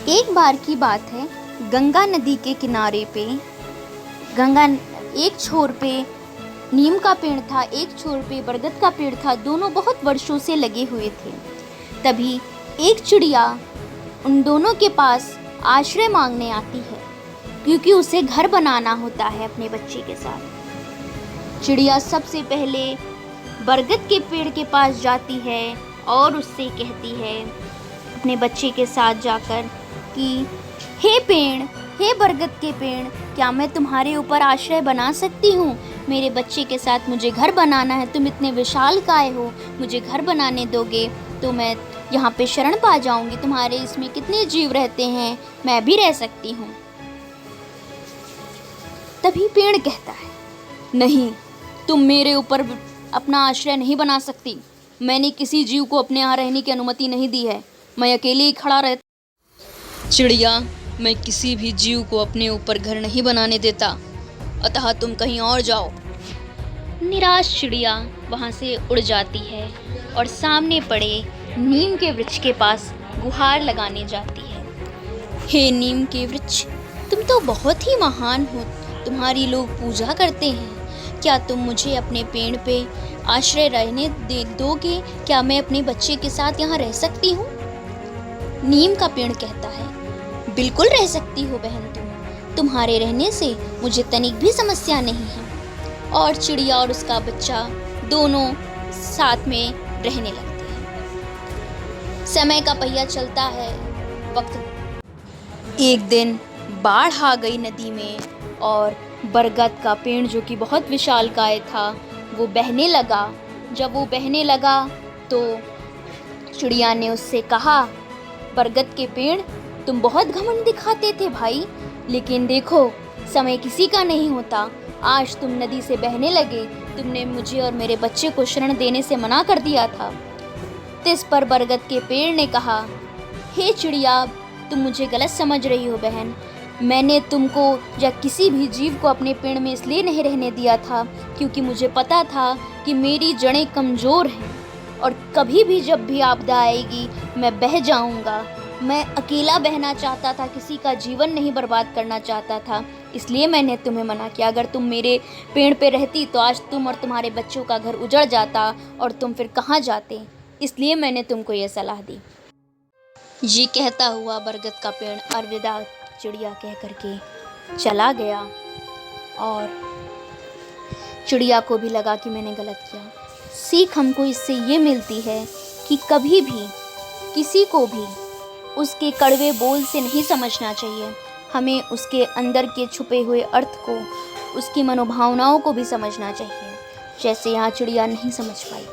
एक बार की बात है, गंगा नदी के किनारे पे गंगा एक छोर पे नीम का पेड़ था, एक छोर पे बरगद का पेड़ था। दोनों बहुत वर्षों से लगे हुए थे। तभी एक चिड़िया उन दोनों के पास आश्रय मांगने आती है, क्योंकि उसे घर बनाना होता है अपने बच्चे के साथ। चिड़िया सबसे पहले बरगद के पेड़ के पास जाती है और उससे कहती है अपने बच्चे के साथ जाकर कि हे पेड़, हे बरगद के पेड़, क्या मैं तुम्हारे ऊपर आश्रय बना सकती हूँ? मेरे बच्चे के साथ मुझे घर बनाना है। तुम इतने विशालकाय हो, मुझे घर बनाने दोगे तो मैं यहाँ पे शरण पा जाऊँगी। तुम्हारे इसमें कितने जीव रहते हैं, मैं भी रह सकती हूँ। तभी पेड़ कहता है, नहीं, तुम मेरे ऊपर अपना आश्रय नहीं बना सकती। मैंने किसी जीव को अपने यहाँ रहने की अनुमति नहीं दी है। मैं अकेले ही खड़ा रहता। चिड़िया, मैं किसी भी जीव को अपने ऊपर घर नहीं बनाने देता, अतः तुम कहीं और जाओ। निराश चिड़िया वहाँ से उड़ जाती है और सामने पड़े नीम के वृक्ष के पास गुहार लगाने जाती है। हे नीम के वृक्ष, तुम तो बहुत ही महान हो, तुम्हारी लोग पूजा करते हैं। क्या तुम मुझे अपने पेड़ पे आश्रय रहने दोगे? क्या मैं अपने बच्चे के साथ यहाँ रह सकती हूँ? नीम का पेड़ कहता है, बिल्कुल रह सकती हो बहन तुम्हारे रहने से मुझे तनिक भी समस्या नहीं है। और चिड़िया और उसका बच्चा दोनों साथ में रहने लगते हैं। समय का पहिया चलता है। वक्त एक दिन बाढ़ आ गई नदी में और बरगद का पेड़, जो कि बहुत विशालकाय था, वो बहने लगा। जब वो बहने लगा तो चिड़िया ने उससे कहा, बरगद के पेड़, तुम बहुत घमंड दिखाते थे भाई, लेकिन देखो समय किसी का नहीं होता। आज तुम नदी से बहने लगे, तुमने मुझे और मेरे बच्चे को शरण देने से मना कर दिया था। इस पर बरगद के पेड़ ने कहा, हे चिड़िया, तुम मुझे गलत समझ रही हो बहन। मैंने तुमको या किसी भी जीव को अपने पेड़ में इसलिए नहीं रहने दिया था क्योंकि मुझे पता था कि मेरी जड़ें कमज़ोर हैं और कभी भी जब भी आपदा आएगी मैं बह जाऊंगा। मैं अकेला बहना चाहता था, किसी का जीवन नहीं बर्बाद करना चाहता था, इसलिए मैंने तुम्हें मना किया। अगर तुम मेरे पेड़ पे रहती तो आज तुम और तुम्हारे बच्चों का घर उजड़ जाता और तुम फिर कहाँ जाते, इसलिए मैंने तुमको ये सलाह दी। ये कहता हुआ बरगद का पेड़ अलविदा चिड़िया कह करके चला गया और चिड़िया को भी लगा कि मैंने गलत किया। सीख हमको इससे ये मिलती है कि कभी भी किसी को भी उसके कड़वे बोल से नहीं समझना चाहिए। हमें उसके अंदर के छुपे हुए अर्थ को, उसकी मनोभावनाओं को भी समझना चाहिए, जैसे यहाँ चिड़िया नहीं समझ पाई।